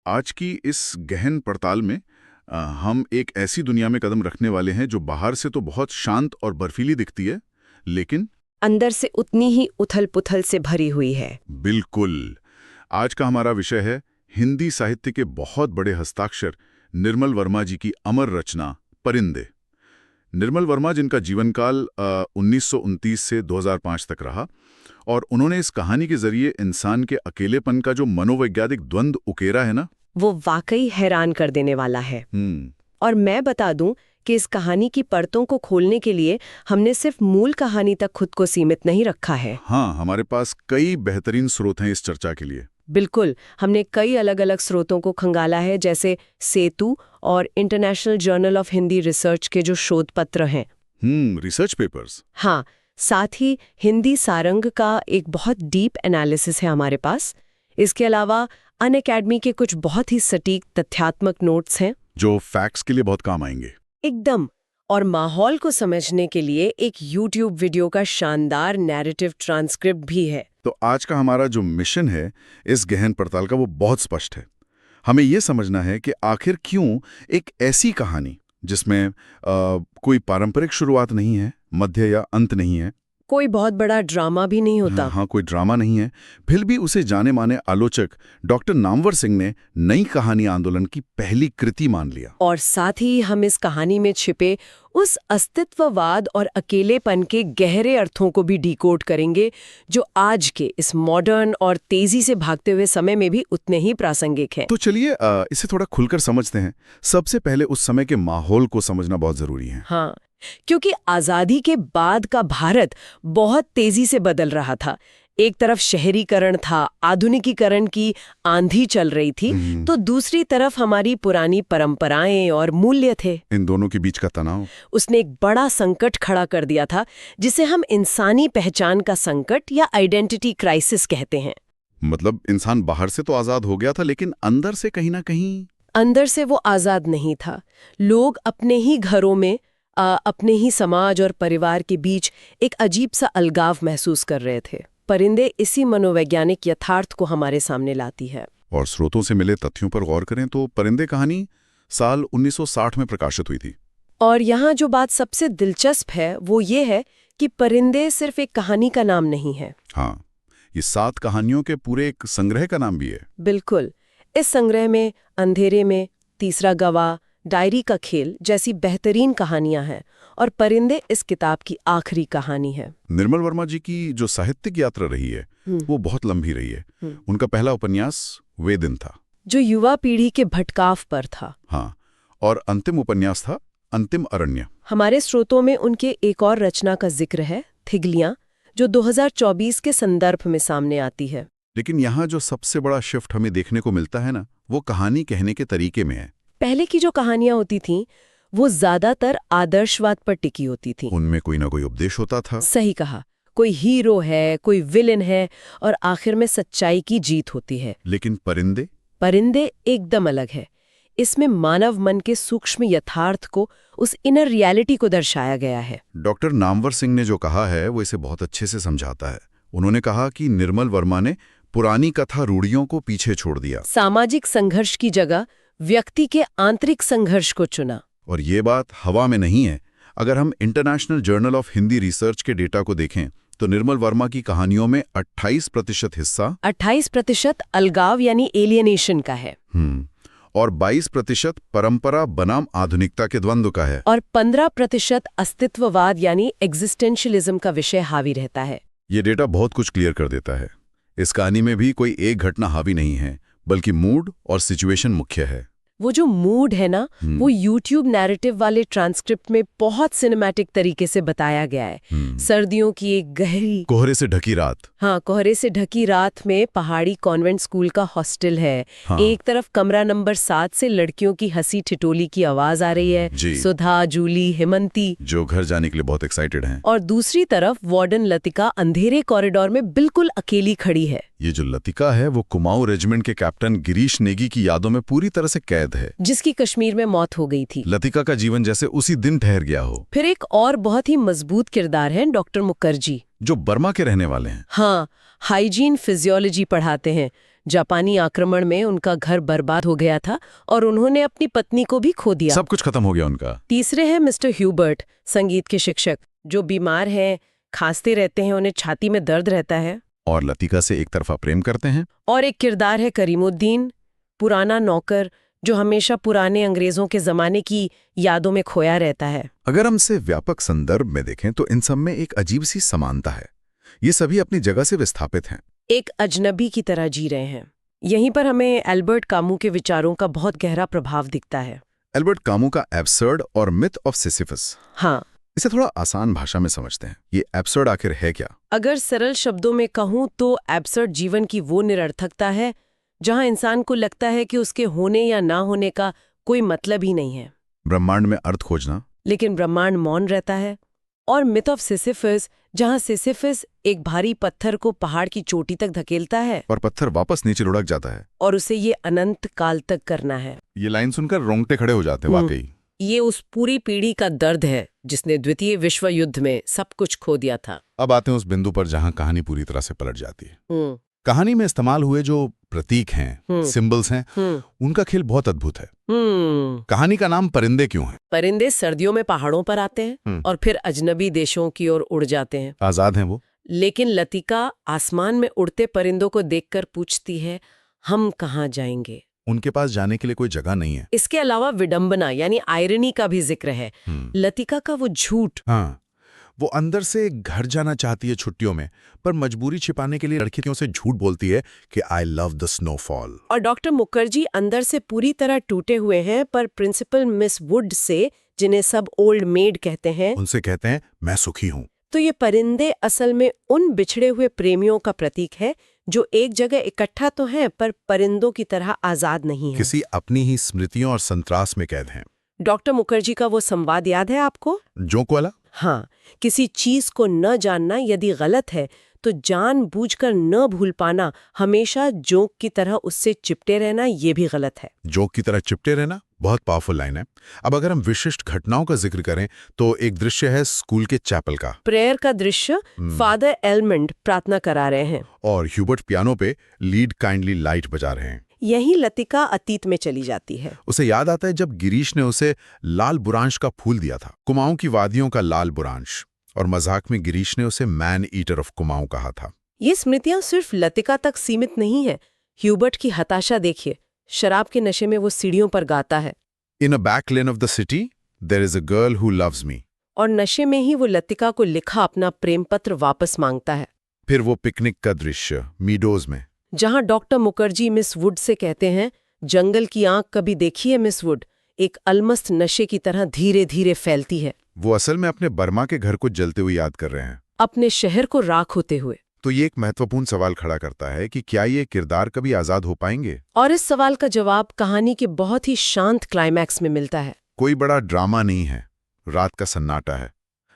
आज की इस गहन पड़ताल में हम एक ऐसी दुनिया में कदम रखने वाले हैं जो बाहर से तो बहुत शांत और बर्फीली दिखती है, लेकिन अंदर से उतनी ही उथल-पुथल से भरी हुई है। बिल्कुल। आज का हमारा विषय है हिंदी साहित्य के बहुत बड़े हस्ताक्षर निर्मल वर्मा जी की अमर रचना परिंदे। निर्मल वर्मा जिनका जीवनकाल 1929 से 2005 तक रहा और उन्होंने इस कहानी के जरिए इंसान के अकेलेपन का जो मनोवैज्ञानिक द्वंद्व उकेरा है ना, वो वाकई हैरान कर देने वाला है। और मैं बता दूं कि इस कहानी की परतों को खोलने के लिए हमने सिर्फ मूल कहानी तक खुद को सीमित नहीं रखा है। हाँ, हमारे पास कई बेहतरीन स्रोत हैं इस चर्चा के लिए। बिल्कुल, हमने कई अलग अलग स्रोतों को खंगाला है, जैसे सेतु और international journal of Hindi research के जो शोध पत्र हैं। Research papers. हाँ, साथ ही हिंदी सारंग का एक बहुत डीप एनालिसिस है हमारे पास। इसके अलावा अनअकैडमी के कुछ बहुत ही सटीक तथ्यात्मक नोट्स हैं जो फैक्ट्स के लिए बहुत काम आएंगे। एकदम। और माहौल को समझने के लिए एक YouTube वीडियो का शानदार नैरेटिव ट्रांसक्रिप्ट भी है। तो आज का हमारा जो मिशन है इस गहन पड़ताल का, वो बहुत स्पष्ट है। हमें ये समझना है कि आखिर क्यों एक ऐसी कहानी जिसमें कोई पारंपरिक शुरुआत नहीं है, मध्य या अंत नहीं है, कोई बहुत बड़ा ड्रामा भी नहीं होता। हाँ, कोई ड्रामा नहीं है, फिर भी उसे जाने माने आलोचक डॉक्टर नामवर सिंह ने नई कहानी आंदोलन की पहली कृति मान लिया। और साथ ही हम इस कहानी में छिपे उस अस्तित्ववाद और अकेलेपन के गहरे अर्थों को भी डिकोड करेंगे, जो आज के इस मॉडर्न और तेजी से भागते हुए समय में भी उतने ही प्रासंगिक हैं। तो चलिए इसे थोड़ा खुलकर समझते हैं। सबसे पहले उस समय के माहौल को समझना बहुत जरूरी है। हाँ, क्योंकि आजादी के बाद का भारत बहुत तेजी से बदल रहा था। एक तरफ शहरीकरण था, आधुनिकीकरण की आंधी चल रही थी, तो दूसरी तरफ हमारी पुरानी परंपराएं और मूल्य थे। इन दोनों के बीच का तनाव उसने एक बड़ा संकट खड़ा कर दिया था, जिसे हम इंसानी पहचान का संकट या आइडेंटिटी क्राइसिस कहते हैं। मतलब इंसान बाहर से तो आजाद हो गया था, लेकिन अंदर से कहीं ना कहीं अंदर से वो आजाद नहीं था। लोग अपने ही घरों में अपने ही समाज और परिवार के बीच एक अजीब सा अलगाव महसूस कर रहे थे। परिंदे इसी मनोवैज्ञानिक यथार्थ को हमारे सामने लाती है। और स्रोतों से मिले तथ्यों पर गौर करें तो परिंदे कहानी साल 1960 में प्रकाशित हुई थी। और यहाँ जो बात सबसे दिलचस्प है वो ये है कि परिंदे सिर्फ एक कहानी का नाम नहीं है। हाँ, ये 7 कहानियों के पूरे एक संग्रह का नाम भी है। बिल्कुल। इस संग्रह में अंधेरे में, तीसरा गवाह, डायरी का खेल जैसी बेहतरीन कहानियां हैं, और परिंदे इस किताब की आखिरी कहानी है। निर्मल वर्मा जी की जो साहित्यिक यात्रा रही है वो बहुत लंबी रही है। उनका पहला उपन्यास वे दिन था, जो युवा पीढ़ी के भटकाव पर था। हाँ, और अंतिम उपन्यास था अंतिम अरण्य। हमारे स्रोतों में उनके एक और रचना का जिक्र है, थिगलियां, जो 2024 के संदर्भ में सामने आती है। लेकिन यहाँ जो सबसे बड़ा शिफ्ट हमें देखने को मिलता है ना, वो कहानी कहने के तरीके में है। पहले की जो कहानियां होती थीं, वो ज्यादातर आदर्शवाद पर टिकी होती थीं। उनमें कोई ना कोई उपदेश होता था। सही कहा। कोई हीरो है, कोई विलेन है, और आखिर में सच्चाई की जीत होती है। लेकिन परिंदे एकदम अलग है। इसमें मानव मन के सूक्ष्म यथार्थ को, उस इनर रियलिटी को दर्शाया गया है। डॉक्टर नामवर सिंह ने जो कहा है वो इसे बहुत अच्छे से समझाता है। उन्होंने कहा कि निर्मल वर्मा ने पुरानी कथा रूढ़ियों को पीछे छोड़ दिया, सामाजिक संघर्ष की जगह व्यक्ति के आंतरिक संघर्ष को चुना। और ये बात हवा में नहीं है। अगर हम international journal of Hindi research के डेटा को देखें तो निर्मल वर्मा की कहानियों में 28% हिस्सा 28% अलगाव यानी एलियनेशन का है, और 22% परंपरा बनाम आधुनिकता के द्वंद्व का है, और 15% अस्तित्ववाद यानी एग्जिस्टेंशियलिज्म का विषय हावी रहता है। ये डेटा बहुत कुछ क्लियर कर देता है। इस कहानी में भी कोई एक घटना हावी नहीं है, बल्कि मूड और सिचुएशन मुख्य है। वो जो मूड है ना, वो YouTube नैरेटिव वाले ट्रांसक्रिप्ट में बहुत सिनेमैटिक तरीके से बताया गया है। सर्दियों की एक गहरी कोहरे से ढकी रात। हाँ, कोहरे से ढकी रात में पहाड़ी कॉन्वेंट स्कूल का हॉस्टल है। हाँ। एक तरफ कमरा नंबर 7 से लड़कियों की हंसी ठिठोली की आवाज आ रही है, सुधा, जूली, हेमंती, जो घर जाने के लिए बहुत एक्साइटेड हैं। और दूसरी तरफ वार्डन लतिका अंधेरे कॉरिडोर में बिल्कुल अकेली खड़ी है। ये जो लतिका है वो कुमाऊं रेजिमेंट के कैप्टन गिरीश नेगी की यादों में पूरी तरह से कैद है, जिसकी कश्मीर में मौत हो गई थी। लतिका का जीवन जैसे उसी दिन ठहर गया हो। फिर एक और बहुत ही मजबूत किरदार है डॉक्टर मुखर्जी, जो बर्मा के रहने वाले हैं। हाँ, हाइजीन फिजियोलॉजी पढ़ाते हैं, जापानी आक्रमण में उनका घर बर्बाद हो गया था और उन्होंने अपनी पत्नी को भी खो दिया। सब कुछ खत्म हो गया उनका। तीसरे हैं मिस्टर ह्यूबर्ट, संगीत के शिक्षक, जो बीमार हैं, खांसते रहते हैं, उन्हें छाती में दर्द रहता है और लतिका से एक तरफा प्रेम करते हैं। और एक किरदार है करीमुद्दीन, पुराना नौकर, जो हमेशा पुराने अंग्रेजों के जमाने की यादों में खोया रहता है। अगर हम इसे व्यापक संदर्भ में देखें तो इन सब में एक अजीब सी समानता है। ये सभी अपनी जगह से विस्थापित हैं, एक अजनबी की तरह जी रहे हैं। यहीं पर हमें एल्बर्ट कामू के विचारों का बहुत गहरा प्रभाव दिखता है। एल्बर्ट कामू का एब्सर्ड और मिथ ऑफ सिसिफस। हाँ, इसे थोड़ा आसान भाषा में समझते हैं। ये एब्सर्ड आखिर है क्या? अगर सरल शब्दों में कहूँ तो एब्सर्ड जीवन की वो निरर्थकता है जहाँ इंसान को लगता है कि उसके होने या ना होने का कोई मतलब ही नहीं है। ब्रह्मांड में अर्थ खोजना, लेकिन ब्रह्मांड मौन रहता है। और मिथ ऑफ सिसिफस, जहाँ सिसिफस एक भारी पत्थर को पहाड़ की चोटी तक धकेलता है और पत्थर वापस नीचे लुढ़क जाता है और उसे ये अनंत काल तक करना है। ये लाइन सुनकर रोंगटे खड़े हो जाते हैं। वाकई ये उस पूरी पीढ़ी का दर्द है जिसने द्वितीय विश्व युद्ध में सब कुछ खो दिया था। अब आते हैं उस बिंदु पर जहां कहानी पूरी तरह से पलट जाती है। कहानी में इस्तेमाल हुए जो प्रतीक हैं, सिंबल्स हैं, उनका खेल बहुत अद्भुत है। कहानी का नाम परिंदे क्यों है? परिंदे सर्दियों में पहाड़ों पर आते हैं और फिर अजनबी देशों की ओर उड़ जाते हैं। आजाद हैं वो। लेकिन लतिका आसमान में उड़ते परिंदों को देखकर पूछती है, हम कहाँ जाएंगे? उनके पास जाने के लिए कोई जगह नहीं है। इसके अलावा विडंबना यानी आयरनी का भी जिक्र है। लतिका का वो झूठ। हाँ, वो अंदर से घर जाना चाहती है छुट्टियों में, पर मजबूरी छिपाने के लिए लड़कियों से झूठ बोलती है कि आई लव द स्नोफॉल। और डॉक्टर मुखर्जी अंदर से पूरी तरह टूटे हुए हैं, पर प्रिंसिपल मिस वुड से, जिन्हें सब ओल्ड मेड कहते हैं, उनसे कहते हैं मैं सुखी हूँ। तो ये परिंदे असल में उन बिछड़े हुए प्रेमियों का प्रतीक है जो एक जगह इकट्ठा तो हैं पर परिंदों की तरह आजाद नहीं है। किसी अपनी ही स्मृतियों और संत्रास में कैद हैं। डॉक्टर मुखर्जी का वो संवाद याद है आपको? जोक वाला? हाँ, किसी चीज को न जानना यदि गलत है तो जानबूझकर न भूल पाना, हमेशा जोक की तरह उससे चिपटे रहना, ये भी गलत है। जोक की तरह चिपटे रहना बहुत पावरफुल लाइन है। अब अगर हम विशिष्ट घटनाओं का जिक्र करें तो एक दृश्य है स्कूल के चैपल का। प्रेयर का दृश्य, फादर एलमंड प्रार्थना करा रहे हैं और ह्यूबर्ट पियानो पे लीड काइंडली लाइट बजा रहे हैं। यही लतिका अतीत में चली जाती है। उसे याद आता है जब गिरीश ने उसे लाल बुरांश का फूल दिया था, कुमाऊं की वादियों का लाल बुरांश, और मजाक में गिरीश ने उसे मैन ईटर ऑफ कुमाऊं कहा था। ये स्मृतियां सिर्फ लतिका तक सीमित नहीं है। ह्यूबर्ट की हताशा देखिए, शराब के नशे में वो सीढ़ियों पर गाता है, in a back lane of the city there is a girl who loves me. और नशे में ही वो लतिका को लिखा अपना प्रेम पत्र वापस मांगता है। फिर वो पिकनिक का दृश्य मीडोज में, जहां doctor Mukherjee miss would say कहते हैं, जंगल की आंख कभी देखी है मिस वुड? एक अलमस्त नशे की तरह धीरे धीरे फैलती है। वो असल में अपने बर्मा के घर को जलते हुए याद कर रहे हैं, अपने शहर को राख होते हुए। तो ये एक महत्वपूर्ण सवाल खड़ा करता है कि क्या ये किरदार कभी आजाद हो पाएंगे? और इस सवाल का जवाब कहानी के बहुत ही शांत क्लाइमैक्स में मिलता है। कोई बड़ा ड्रामा नहीं है, रात का सन्नाटा है।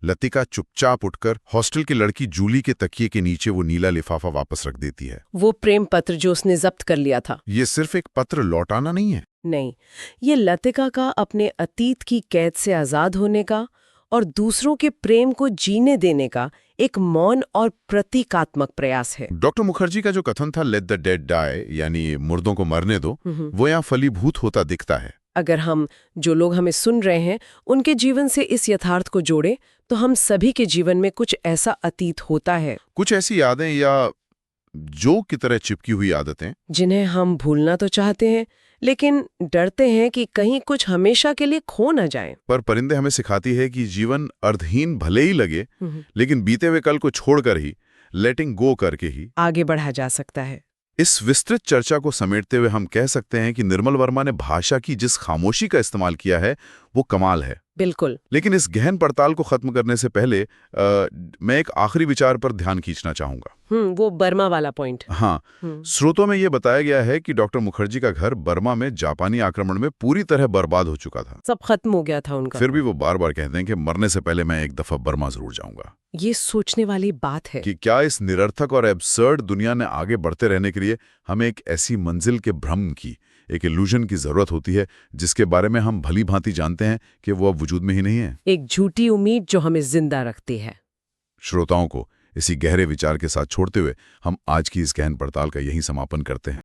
लतिका चुपचाप उठकर हॉस्टल की लड़की जूली के तकिए के नीचे वो नीला लिफाफा वापस रख देती है। वो प्रेम पत्र जो उसने जब्त कर लिया था। ये सिर्फ एक पत्र लौटाना नहीं है। नहीं, ये लतिका का अपने अतीत की कैद से आजाद होने का और दूसरों के प्रेम को जीने देने का एक मौन और प्रतीकात्मक प्रयास है। डॉक्टर मुखर्जी का जो कथन था लेट द डेड डाई, यानी मुर्दों को मरने दो, वो यहाँ फलीभूत होता दिखता है। अगर हम, जो लोग हमें सुन रहे हैं, उनके जीवन से इस यथार्थ को जोड़े तो हम सभी के जीवन में कुछ ऐसा अतीत होता है, कुछ ऐसी यादें या जो की तरह चिपकी हुई आदतें, जिन्हें हम भूलना तो चाहते हैं लेकिन डरते हैं कि कहीं कुछ हमेशा के लिए खो न जाए। पर परिंदे हमें सिखाती है कि जीवन अर्धहीन भले ही लगे, लेकिन बीते हुए कल को छोड़कर ही, लेटिंग गो करके ही आगे बढ़ा जा सकता है। इस विस्तृत चर्चा को समेटते हुए हम कह सकते हैं कि निर्मल वर्मा ने भाषा की जिस खामोशी का इस्तेमाल किया है वो कमाल है। बिल्कुल। लेकिन इस गहन पड़ताल को खत्म करने से पहले मैं एक आखिरी विचार पर ध्यान खींचना चाहूंगा। वो बर्मा वाला पॉइंट। हाँ, स्रोतों में यह बताया गया है कि डॉक्टर मुखर्जी का घर बर्मा में जापानी आक्रमण में पूरी तरह बर्बाद हो चुका था, सब खत्म हो गया था उनका। फिर भी वो बार बार कहते हैं कि मरने से पहले मैं एक दफा बर्मा जरूर जाऊंगा। ये सोचने वाली बात है कि क्या इस निरर्थक और एब्सर्ड दुनिया ने आगे बढ़ते रहने के लिए हमें एक ऐसी मंजिल के भ्रम की, एक इल्यूजन की जरूरत होती है जिसके बारे में हम भली भांति जानते हैं कि वो अब वजूद में ही नहीं है। एक झूठी उम्मीद जो हमें जिंदा रखती है। श्रोताओं को इसी गहरे विचार के साथ छोड़ते हुए हम आज की इस गहन पड़ताल का यहीं समापन करते हैं।